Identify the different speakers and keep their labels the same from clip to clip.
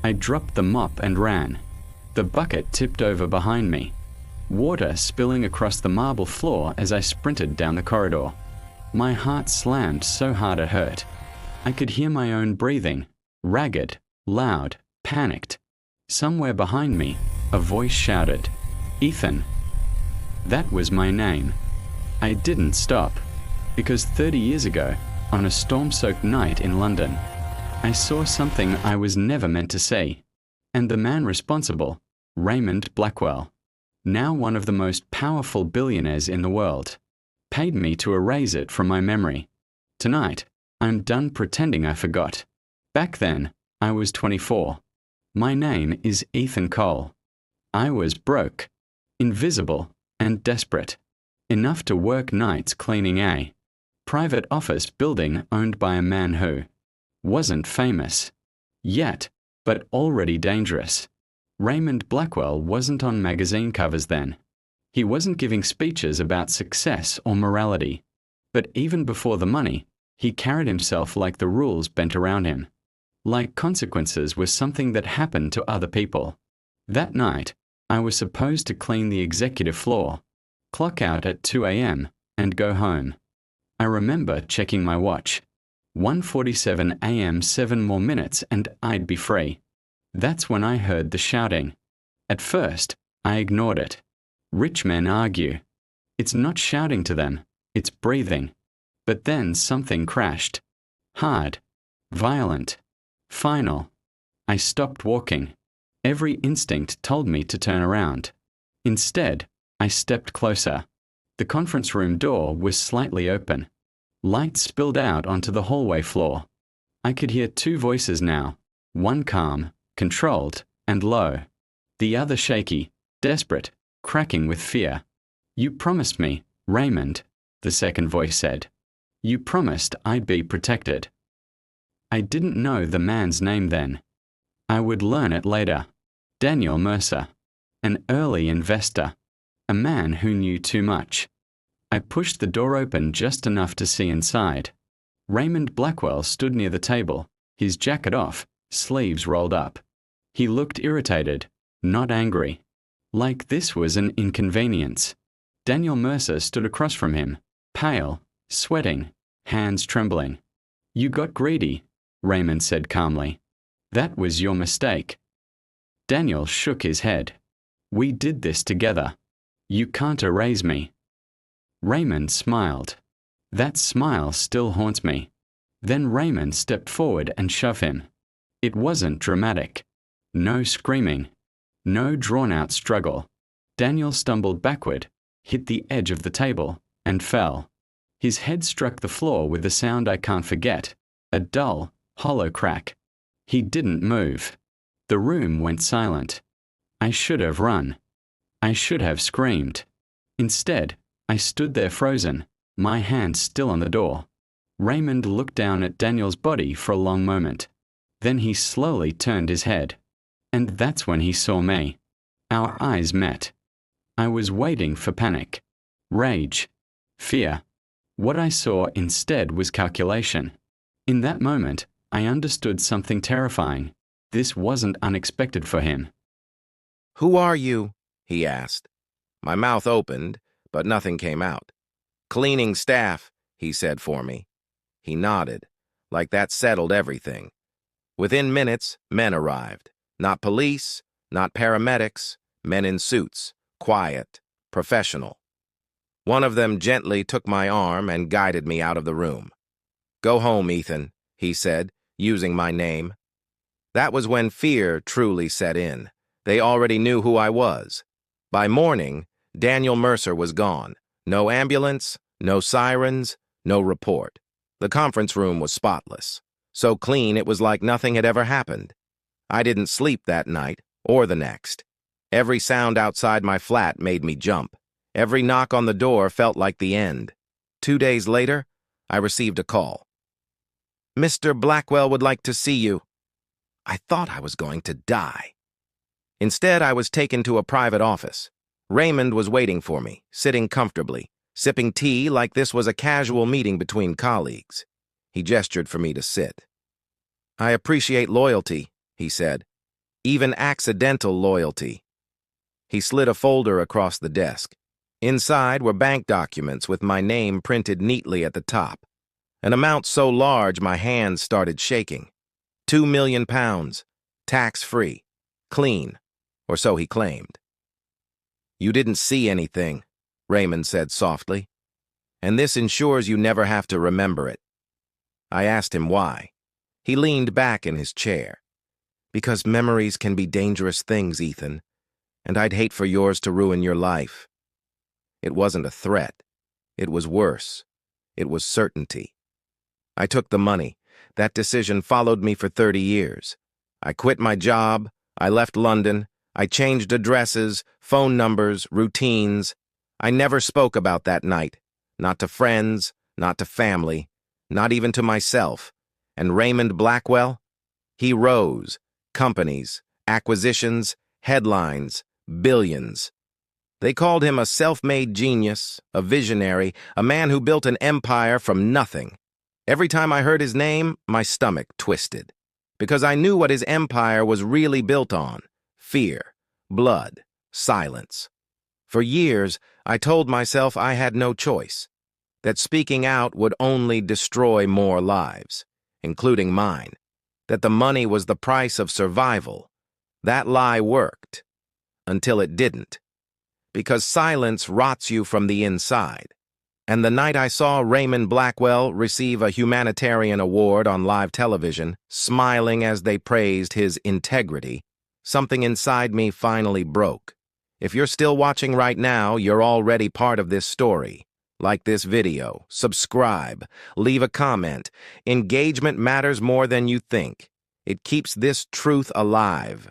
Speaker 1: I dropped the mop and ran. The bucket tipped over behind me, water spilling across the marble floor as I sprinted down the corridor. My heart slammed so hard it hurt. I could hear my own breathing, ragged, loud, panicked. Somewhere behind me, a voice shouted, "Ethan." That was my name. I didn't stop, because 30 years ago, on a storm-soaked night in London, I saw something I was never meant to see, and the man responsible, Raymond Blackwell, now one of the most powerful billionaires in the world, paid me to erase it from my memory. Tonight, I'm done pretending I forgot. Back then, I was 24. My name is Ethan Cole. I was broke, invisible, and desperate. Enough to work nights cleaning a private office building owned by a man who wasn't famous yet, but already dangerous. Raymond Blackwell wasn't on magazine covers then. He wasn't giving speeches about success or morality. But even before the money, he carried himself like the rules bent around him. Like consequences were something that happened to other people. That night, I was supposed to clean the executive floor, clock out at 2 a.m., and go home. I remember checking my watch. 1:47 a.m., 7 more minutes, and I'd be free. That's when I heard the shouting. At first, I ignored it. Rich men argue. It's not shouting to them, it's breathing. But then something crashed. Hard. Violent. Final. I stopped walking. Every instinct told me to turn around. Instead, I stepped closer. The conference room door was slightly open. Light spilled out onto the hallway floor. I could hear two voices now, one calm, controlled, and low. The other shaky, desperate, cracking with fear. "You promised me, Raymond," the second voice said. "You promised I'd be protected." I didn't know the man's name then. I would learn it later. Daniel Mercer, an early investor, a man who knew too much. I pushed the door open just enough to see inside. Raymond Blackwell stood near the table, his jacket off, sleeves rolled up. He looked irritated, not angry. Like this was an inconvenience. Daniel Mercer stood across from him, pale, sweating, hands trembling. "You got greedy," Raymond said calmly. "That was your mistake." Daniel shook his head. "We did this together. You can't erase me." Raymond smiled. That smile still haunts me. Then Raymond stepped forward and shoved him. It wasn't dramatic. No screaming. No drawn-out struggle. Daniel stumbled backward, hit the edge of the table, and fell. His head struck the floor with a sound I can't forget, a dull, hollow crack. He didn't move. The room went silent. I should have run. I should have screamed. Instead, I stood there frozen, my hand still on the door. Raymond looked down at Daniel's body for a long moment. Then he slowly turned his head. And that's when he saw me. Our eyes met. I was waiting for panic, rage, fear. What I saw instead was calculation. In that moment, I understood something terrifying. This wasn't unexpected for him.
Speaker 2: "Who are you?" he asked. My mouth opened, but nothing came out. "Cleaning staff," he said for me. He nodded, like that settled everything. Within minutes, men arrived. Not police, not paramedics, men in suits, quiet, professional. One of them gently took my arm and guided me out of the room. "Go home, Ethan," he said, using my name. That was when fear truly set in. They already knew who I was. By morning, Daniel Mercer was gone. No ambulance, no sirens, no report. The conference room was spotless. So clean it was like nothing had ever happened. I didn't sleep that night, or the next. Every sound outside my flat made me jump. Every knock on the door felt like the end. 2 days later, I received a call. "Mr. Blackwell would like to see you." I thought I was going to die. Instead, I was taken to a private office. Raymond was waiting for me, sitting comfortably, sipping tea like this was a casual meeting between colleagues. He gestured for me to sit. "I appreciate loyalty," he said. even accidental loyalty. He slid a folder across the desk. Inside were bank documents with my name printed neatly at the top. An amount so large my hands started shaking. 2 million pounds, tax-free, clean, or so he claimed. "You didn't see anything," Raymond said softly, "and this ensures you never have to remember it." I asked him why. He leaned back in his chair. "Because memories can be dangerous things, Ethan, and I'd hate for yours to ruin your life." It wasn't a threat. It was worse. It was certainty. I took the money. That decision followed me for 30 years. I quit my job. I left London. I changed addresses, phone numbers, routines. I never spoke about that night. Not to friends, not to family, not even to myself. And Raymond Blackwell? He rose. Companies, acquisitions, headlines, billions. They called him a self-made genius, a visionary, a man who built an empire from nothing. Every time I heard his name, my stomach twisted. Because I knew what his empire was really built on: fear, blood, silence. For years, I told myself I had no choice, that speaking out would only destroy more lives, including mine, that the money was the price of survival. That lie worked, until it didn't. Because silence rots you from the inside. And the night I saw Raymond Blackwell receive a humanitarian award on live television, smiling as they praised his integrity, something inside me finally broke. If you're still watching right now, you're already part of this story. Like this video, subscribe, leave a comment. Engagement matters more than you think. It keeps this truth alive.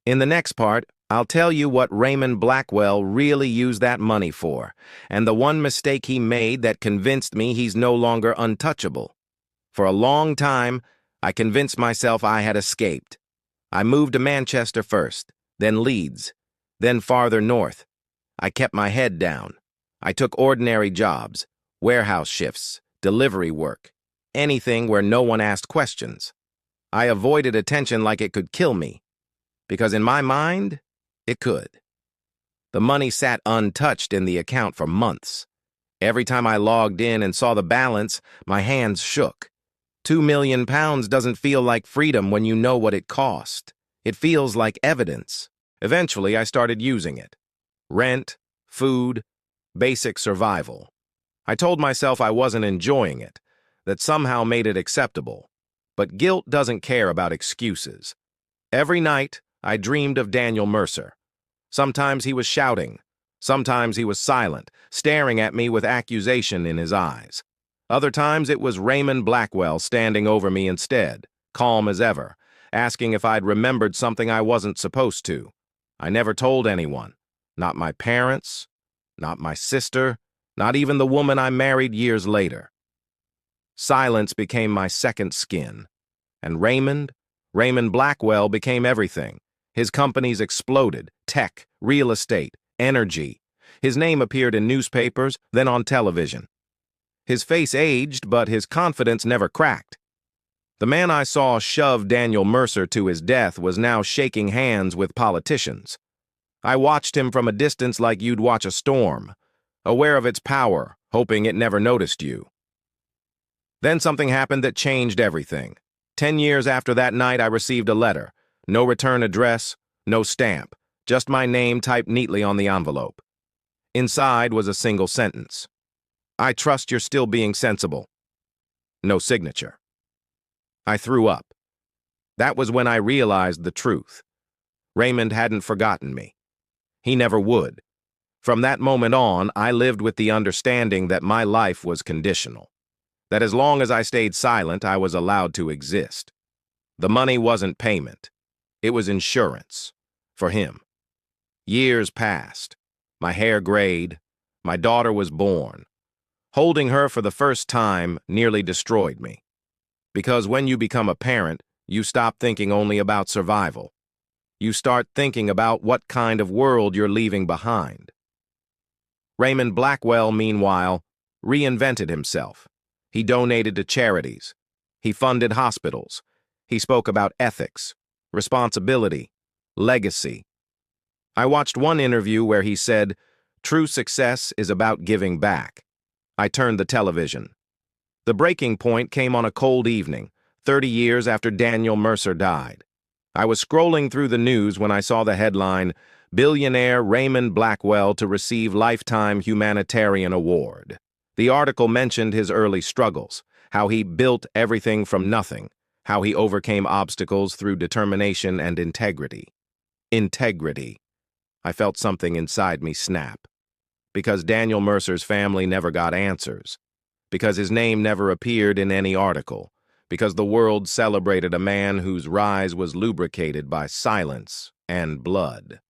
Speaker 2: In the next part, I'll tell you what Raymond Blackwell really used that money for, and the one mistake he made that convinced me he's no longer untouchable. For a long time, I convinced myself I had escaped. I moved to Manchester first, then Leeds, then farther north. I kept my head down. I took ordinary jobs, warehouse shifts, delivery work, anything where no one asked questions. I avoided attention like it could kill me, because in my mind, it could. The money sat untouched in the account for months. Every time I logged in and saw the balance, my hands shook. 2 million pounds doesn't feel like freedom when you know what it cost. It feels like evidence. Eventually, I started using it. Rent, food, basic survival. I told myself I wasn't enjoying it, that somehow made it acceptable. But guilt doesn't care about excuses. Every night, I dreamed of Daniel Mercer. Sometimes he was shouting. Sometimes he was silent, staring at me with accusation in his eyes. Other times it was Raymond Blackwell standing over me instead, calm as ever, asking if I'd remembered something I wasn't supposed to. I never told anyone. Not my parents, not my sister, not even the woman I married years later. Silence became my second skin. And Raymond Blackwell became everything. His companies exploded: tech, real estate, energy. His name appeared in newspapers, then on television. His face aged, but his confidence never cracked. The man I saw shove Daniel Mercer to his death was now shaking hands with politicians. I watched him from a distance like you'd watch a storm, aware of its power, hoping it never noticed you. Then something happened that changed everything. 10 years after that night, I received a letter. No return address, no stamp, just my name typed neatly on the envelope. Inside was a single sentence: "I trust you're still being sensible." No signature. I threw up. That was when I realized the truth. Raymond hadn't forgotten me. He never would. From that moment on, I lived with the understanding that my life was conditional. That as long as I stayed silent, I was allowed to exist. The money wasn't payment. It was insurance. For him. Years passed. My hair grayed. My daughter was born. Holding her for the first time nearly destroyed me. Because when you become a parent, you stop thinking only about survival. You start thinking about what kind of world you're leaving behind. Raymond Blackwell, meanwhile, reinvented himself. He donated to charities. He funded hospitals. He spoke about ethics, responsibility, Legacy. I watched one interview where he said, "True success is about giving back." I turned the television. The breaking point came on a cold evening, 30 years after Daniel Mercer died. I was scrolling through the news when I saw the headline, "Billionaire Raymond Blackwell to receive Lifetime Humanitarian Award." The article mentioned his early struggles, how he built everything from nothing, how he overcame obstacles through determination and integrity. Integrity. I felt something inside me snap. Because Daniel Mercer's family never got answers. Because his name never appeared in any article. Because the world celebrated a man whose rise was lubricated by silence and blood.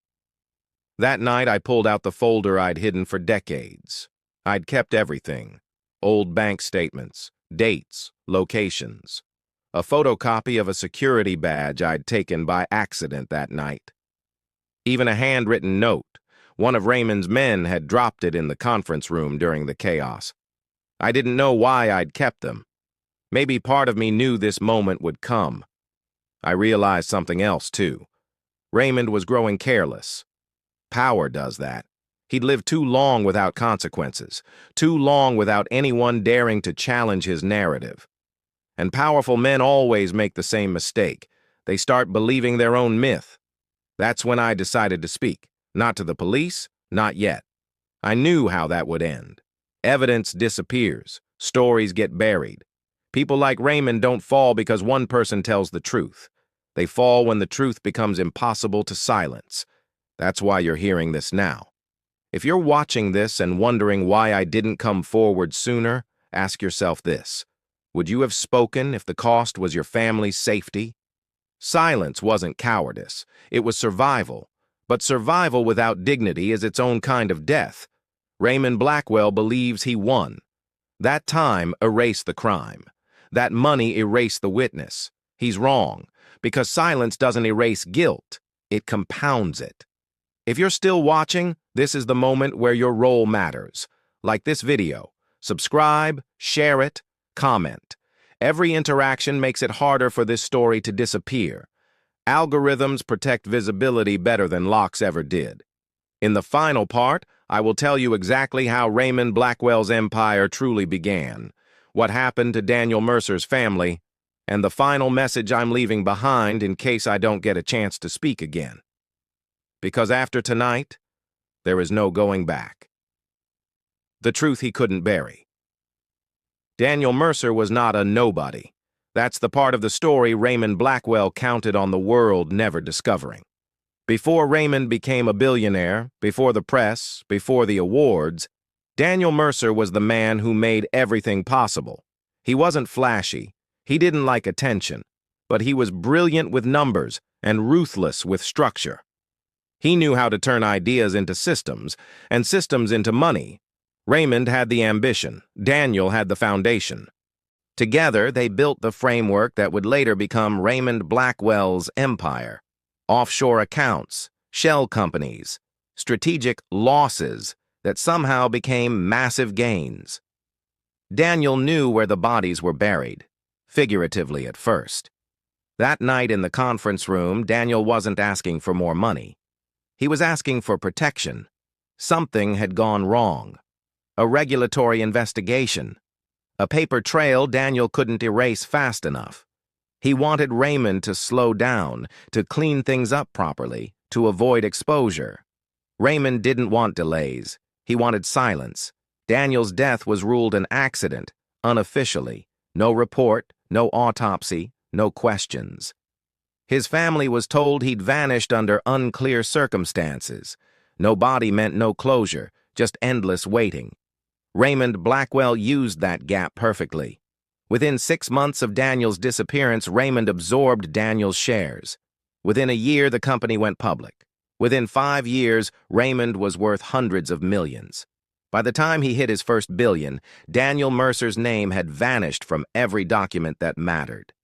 Speaker 2: That night, I pulled out the folder I'd hidden for decades. I'd kept everything. Old bank statements, dates, locations. A photocopy of a security badge I'd taken by accident that night. Even a handwritten note. One of Raymond's men had dropped it in the conference room during the chaos. I didn't know why I'd kept them. Maybe part of me knew this moment would come. I realized something else, too. Raymond was growing careless. Power does that. He'd lived too long without consequences, too long without anyone daring to challenge his narrative. And powerful men always make the same mistake. They start believing their own myth. That's when I decided to speak. Not to the police, not yet. I knew how that would end. Evidence disappears. Stories get buried. People like Raymond don't fall because one person tells the truth. They fall when the truth becomes impossible to silence. That's why you're hearing this now. If you're watching this and wondering why I didn't come forward sooner, ask yourself this. Would you have spoken if the cost was your family's safety? Silence wasn't cowardice. It was survival. But survival without dignity is its own kind of death. Raymond Blackwell believes he won. That time erased the crime. That money erased the witness. He's wrong, because silence doesn't erase guilt. It compounds it. If you're still watching, this is the moment where your role matters. Like this video. Subscribe, share it, comment. Every interaction makes it harder for this story to disappear. Algorithms protect visibility better than locks ever did. In the final part, I will tell you exactly how Raymond Blackwell's empire truly began, what happened to Daniel Mercer's family, and the final message I'm leaving behind in case I don't get a chance to speak again. Because after tonight, there is no going back. The truth he couldn't bury. Daniel Mercer was not a nobody. That's the part of the story Raymond Blackwell counted on the world never discovering. Before Raymond became a billionaire, before the press, before the awards, Daniel Mercer was the man who made everything possible. He wasn't flashy. He didn't like attention. But he was brilliant with numbers and ruthless with structure. He knew how to turn ideas into systems, and systems into money. Raymond had the ambition. Daniel had the foundation. Together, they built the framework that would later become Raymond Blackwell's empire. Offshore accounts, shell companies, strategic losses that somehow became massive gains. Daniel knew where the bodies were buried, figuratively at first. That night in the conference room, Daniel wasn't asking for more money. He was asking for protection. Something had gone wrong. A regulatory investigation. A paper trail Daniel couldn't erase fast enough. He wanted Raymond to slow down, to clean things up properly, to avoid exposure. Raymond didn't want delays. He wanted silence. Daniel's death was ruled an accident, unofficially. No report, no autopsy, no questions. His family was told he'd vanished under unclear circumstances. No body meant no closure, just endless waiting. Raymond Blackwell used that gap perfectly. Within 6 months of Daniel's disappearance, Raymond absorbed Daniel's shares. Within a year, the company went public. Within 5 years, Raymond was worth hundreds of millions. By the time he hit his first billion, Daniel Mercer's name had vanished from every document that mattered.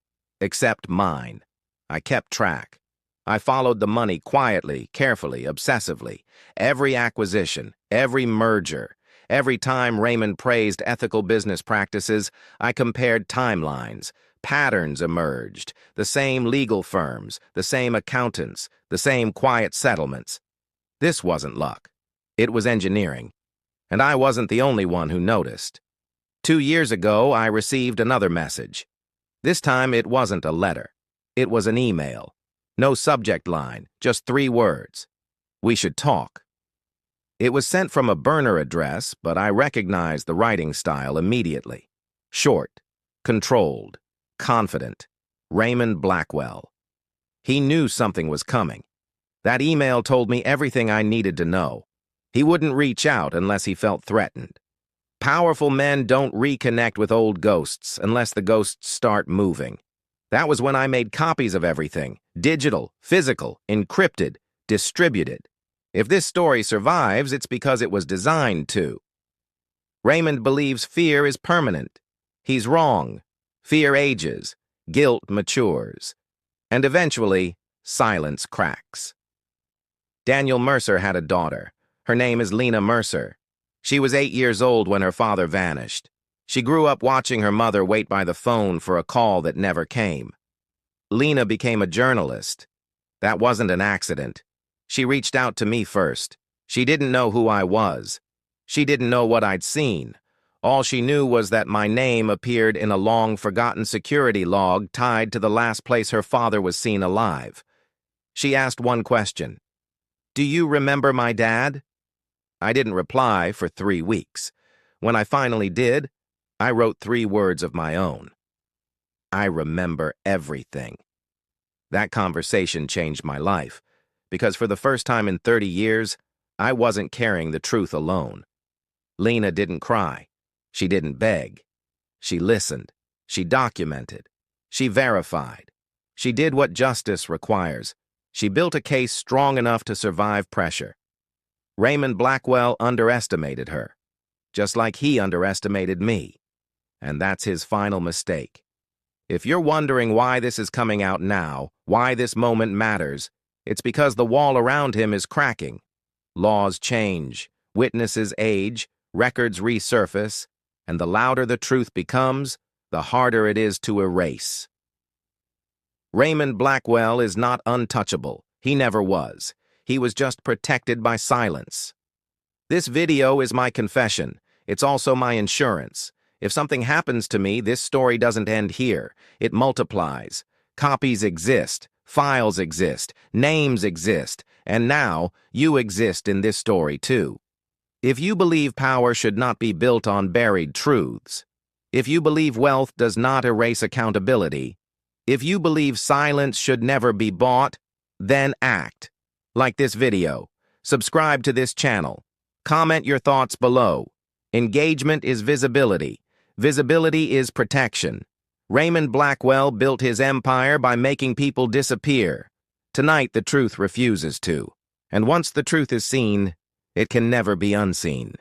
Speaker 2: Except mine. I kept track. I followed the money quietly, carefully, obsessively. Every acquisition, every merger. Every time Raymond praised ethical business practices, I compared timelines, Patterns emerged, the same legal firms, the same accountants, the same quiet settlements. This wasn't luck. It was engineering. And I wasn't the only one who noticed. 2 years ago, I received another message. This time, it wasn't a letter. It was an email. No subject line, just 3 words. We should talk. It was sent from a burner address, but I recognized the writing style immediately. Short, controlled, confident. Raymond Blackwell. He knew something was coming. That email told me everything I needed to know. He wouldn't reach out unless he felt threatened. Powerful men don't reconnect with old ghosts unless the ghosts start moving. That was when I made copies of everything, digital, physical, encrypted, distributed. If this story survives, it's because it was designed to. Raymond believes fear is permanent. He's wrong. Fear ages, guilt matures, and eventually, silence cracks. Daniel Mercer had a daughter. Her name is Lena Mercer. She was 8 years old when her father vanished. She grew up watching her mother wait by the phone for a call that never came. Lena became a journalist. That wasn't an accident. She reached out to me first. She didn't know who I was. She didn't know what I'd seen. All she knew was that my name appeared in a long-forgotten security log tied to the last place her father was seen alive. She asked one question. "Do you remember my dad?" I didn't reply for 3 weeks. When I finally did, I wrote 3 words of my own. I remember everything. That conversation changed my life, because for the first time in 30 years, I wasn't carrying the truth alone. Lena didn't cry. She didn't beg. She listened. She documented. She verified. She did what justice requires. She built a case strong enough to survive pressure. Raymond Blackwell underestimated her, just like he underestimated me. And that's his final mistake. If you're wondering why this is coming out now, why this moment matters, it's because the wall around him is cracking. Laws change, witnesses age, records resurface, and the louder the truth becomes, the harder it is to erase. Raymond Blackwell is not untouchable. He never was. He was just protected by silence. This video is my confession. It's also my insurance. If something happens to me, this story doesn't end here. It multiplies. Copies exist, files exist, names exist, and now you exist in this story too. If you believe power should not be built on buried truths, if you believe wealth does not erase accountability, if you believe silence should never be bought, then act. Like this video. Subscribe to this channel. Comment your thoughts below. Engagement is visibility. Visibility is protection. Raymond Blackwell built his empire by making people disappear. Tonight, the truth refuses to. And once the truth is seen, it can never be unseen.